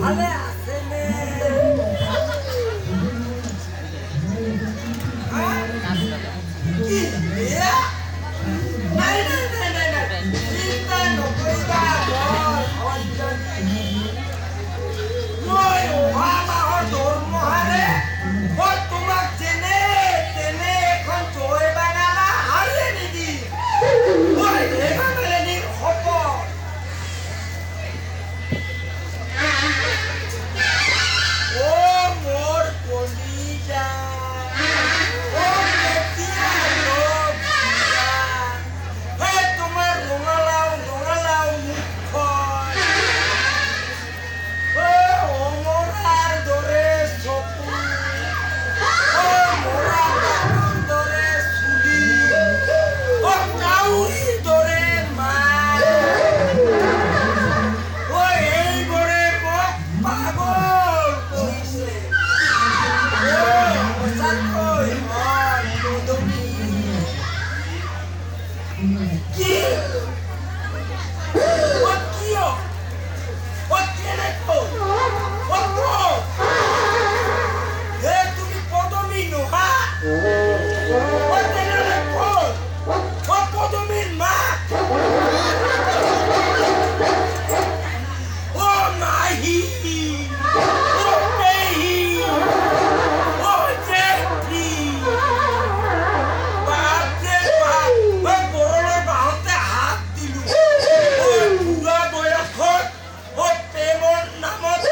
ভালে আছেনে? কি বেয়া? নাই নাই নাই নাই নাই চিন্তা নকৰিবা মোৰ অঞ্জনী। মই অহা মাহৰ দৰমহাৰে মই তোমাক যেনে তেনে এখন জয় বাঙালা হাৰে নিদিম। মই ৰেগামেলেনিৰ শপত। অ' মোৰ কলিজা, অ' কেতিয়া লগ দিবা? সেই তোমাৰ ৰঙালাও ৰঙালাও মুখখন, অমৰাৰ দৰে চকু, মৰা মানুহৰ দৰে চুলি, কাউৰীৰ দৰে মাত, এইবোৰে মোক পাগল কৰিছে। সঁচাকৈ মই পদুমী। কি? কিয়? কেনেকৈ? ক'ত? হে তুমি পদুমী নোহা? তেনেহ'লে ক'ত? পদুমীৰ মাক? মাহী, পেহী, জেঠী, বাপৰে বাপ, বৰলৰ বাহঁতে হাত দিলো। বুঢ়া বয়সত প্ৰেমৰ নামত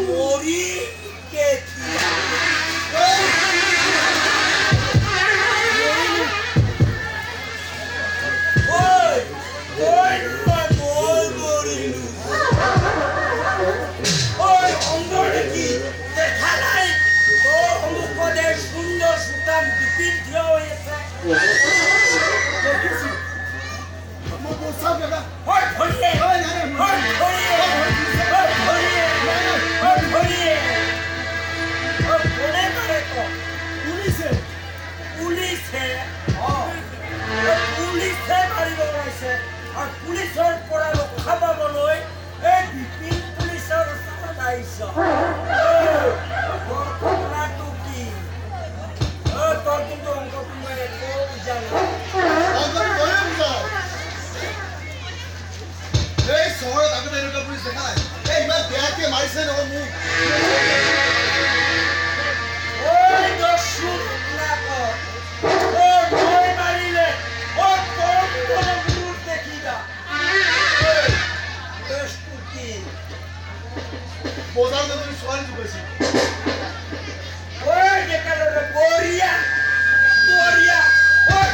মৰি কেতিয়া। মই মৰিলো। অংগৰ দেখি দেখা নাই তোৰ সন্মুখতে সুন্দৰ সুতান বিপিন থিয় হৈ আছে। পুলিচৰ পৰা ৰক্ষা পাবলৈ এই বিপিন পুলিচৰ ওচৰত আহিছ। ঘটনাটো কি? তোৰ কিন্তু অংকটো মই একো বুজা নাই। এই চহৰত আগতে এনেকুৱা পুলিচ দেখা নাই। এই ইমান বেয়াকে মাৰিছে নহয় মোক। মই মাৰিলে দেখিবা। বজাৰ তুমি ছোৱালী জুকাইছে। বঢ়িয়া বঢ়িয়া।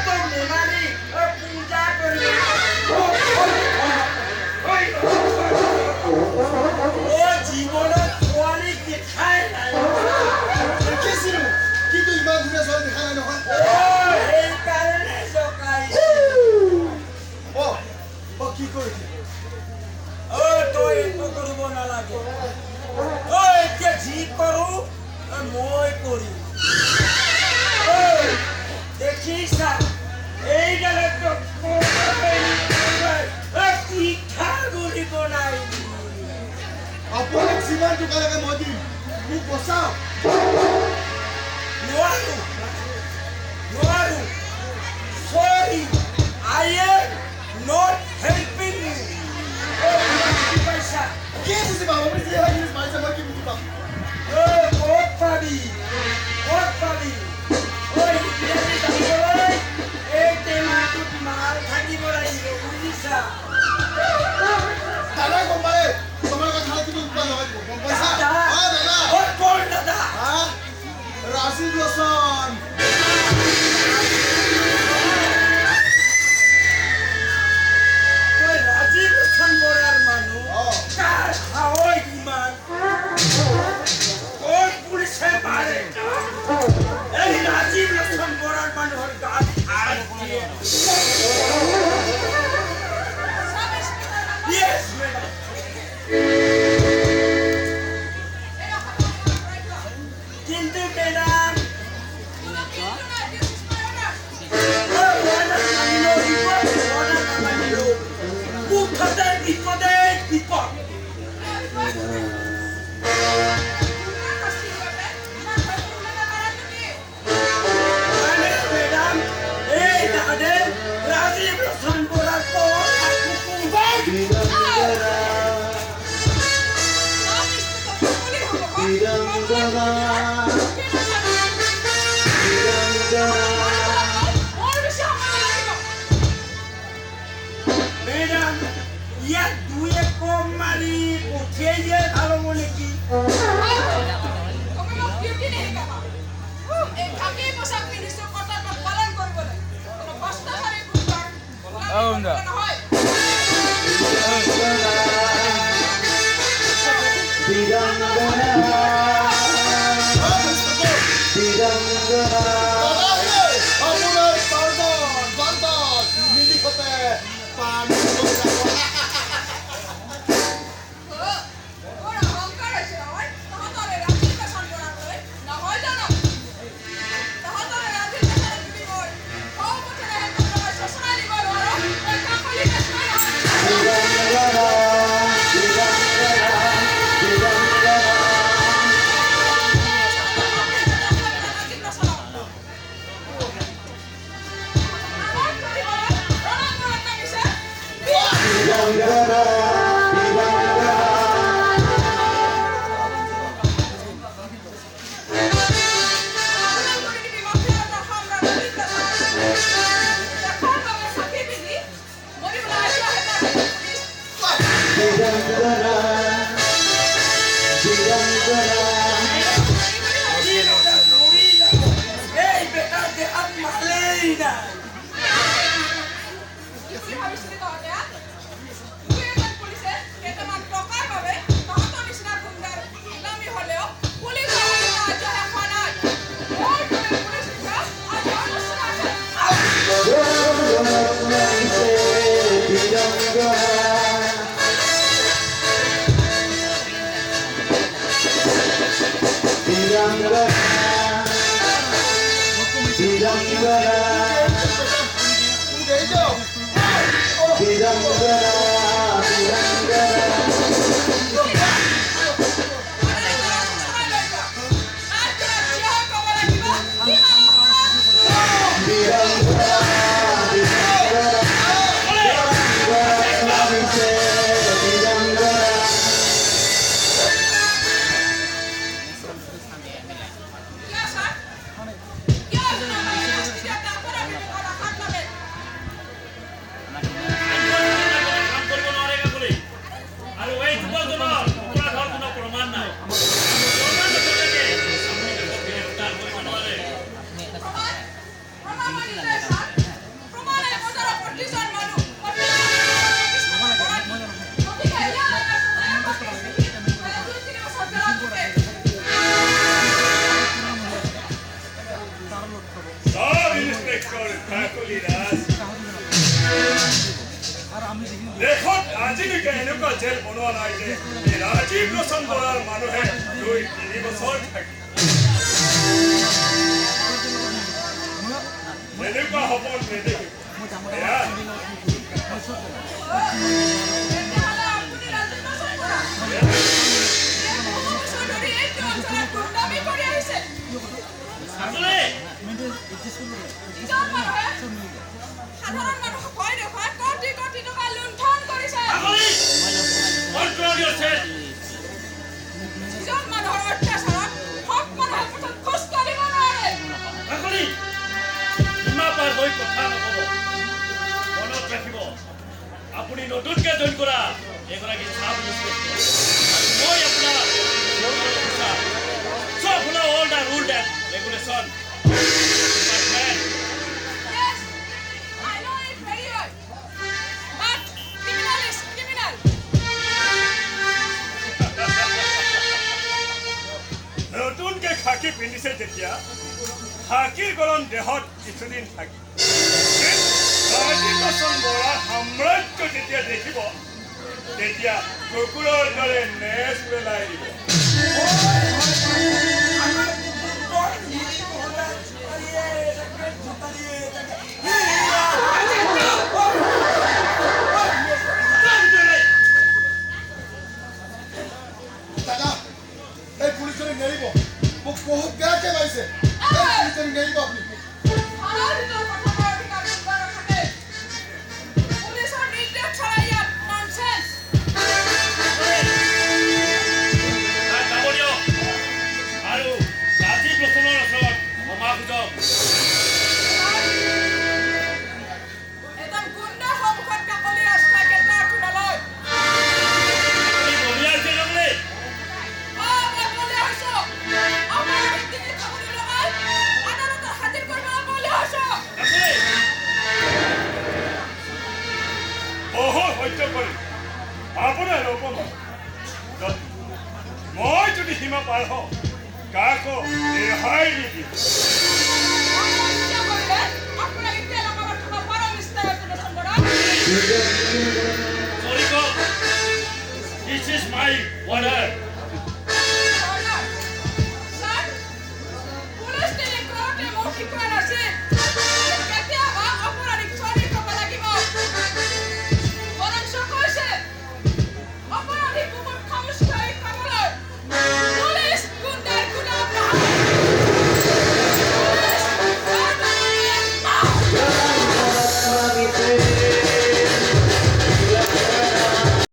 তোৰ নেমাৰি পূজা কৰি জীৱনত ছোৱালী দেখাই নাই। দেখিছিলো কিন্তু ইমান ধুনীয়া ছোৱালী দেখা নাই নহয়। সেইকাৰণে জকাইছো। কি কৰিছে? তই একো কৰিব নালাগে। এতিয়া যি কৰো মই কৰিম। দেখিছা এইডালে পিঠাগুৰি বনাই আপোনাক যিমান টকা লাগে মই দিম। মোক বচাওক। নোৱাৰো নোৱাৰো। Sorry, I am not helping you. পাইছা? কি বুজি পাব? আপুনি যি হয় মাৰিছে মই কি বুজি পাম? ক'ত পাবি? ক'ত পাবি? এই টেমাটোত মাল থাকিব লাগিব, বুজিছা? দাদাই গম পালে তোমাৰ কথা কিন্তু উৎপাদ লগাই দিব। গম পাইছা? দাদা কোন দাদা? ৰাজীৱ লোচন। ৰাজীৱ লোচন বৰাৰ মানুহ। কাৰ সাহস ইমান? কোন পুলিচে মাৰে? এই ৰাজীৱ লোচন বৰাৰ মানুহৰ গাত হাত দিয়ে। Yes, madam. কিন্তু ম্যাডাম কম মাৰি পঠিয়াই দিয়াই ভাল হ'ব নেকি? তুমি মোক ডিউটি নিশিকাবা। এই খাকী পোছাক পিন্ধিছো কৰ্তব্য পালন কৰিবলৈ। কোনো কষ্টকাৰী গুণ্ডৰ নহয়। মোৰ অহংকাৰ হৈছে নহয়। তহঁতৰে ৰাতিৰ পেচান কৰাকৈ নহয় জানো? তহঁতৰে ৰাতিৰ পেচানত তুমি মোৰ সৌ পথেৰে মই চচৰাই দিব নোৱাৰো। এই কাকলি পেচান এই বেটাৰ দেহাত মালেই নাই। কি ভাবিছিলি তহঁতে? দুই এজন পুলিচে কেইটামান টকাৰ বাবে তহঁতৰ নিচিনা গুণ্ডাৰ গুলামী হ'লেও পুলিচৰ হাতত সাহায্য হোৱা নাই। মোৰ দৰে পুলিচ বিষয়া আজি অনুষ্ঠান আছে। দেশত আজিলৈকে এনেকুৱা জেল বনোৱা নাই যে ৰাজীৱ লোচন বৰাৰ মানুহে 2-3 বছৰ থাকে। এনেকুৱা সপোন নেদেখিব। সাধাৰণ মানুহক ভয় দেখুৱাই কোটি কোটি টকা লুণ্ঠন কৰিছে। যিজন মানুহৰ অত্যাচাৰত হক মানুহৰ পথত খোজ কাঢ়িব নোৱাৰে। মনত ৰাখিব, আপুনি নতুনকৈ জইন কৰা এগৰাকী চাব মই আপোনাৰ চব শুনা all the rule and regulation. Yes, I know it very well. But criminal is criminal. নতুনকৈ খাকী পিন্ধিছে যেতিয়া খাকীৰ গৰম দেহত কিছুদিন থাকি ৰাজীৱ লোচন বৰাৰ সাম্ৰাজ্য যেতিয়া দেখিব তেতিয়া কুকুৰৰ দৰে নেজ পেলাই দিব। দাদা এই পুলিচজনে নেৰিব, মোক বহুত বেয়াকে পাইছে। এই পুলিচজনে নেৰিব আপুনি। থানাৰ ভিতৰত কথাৰ অধিকাৰ গুণ্ডাৰ থাকে। পুলিচৰ নিৰ্দেশ চলাই ইয়াত ননচেন্স। যাব দিয়ক আৰু ৰাজীৱ লোচনৰ ওচৰত ক্ষমা খুজক। এজন গুণ্ডাৰ সন্মুখত কাকলি ৰাস্তাই কেইটা নলয়। আপোনাৰ অপমান মই যদি সীমা পাৰ হওঁ কাকো ৰেহাই নিদিম হত্যা কৰিলে আপোনাক এতিয়া লগাব থকা পাৰ mister Sudarshan Bora Sorry, God. This is my order. Sir police টেলিগ্ৰামে মৌখিক কৰা আছে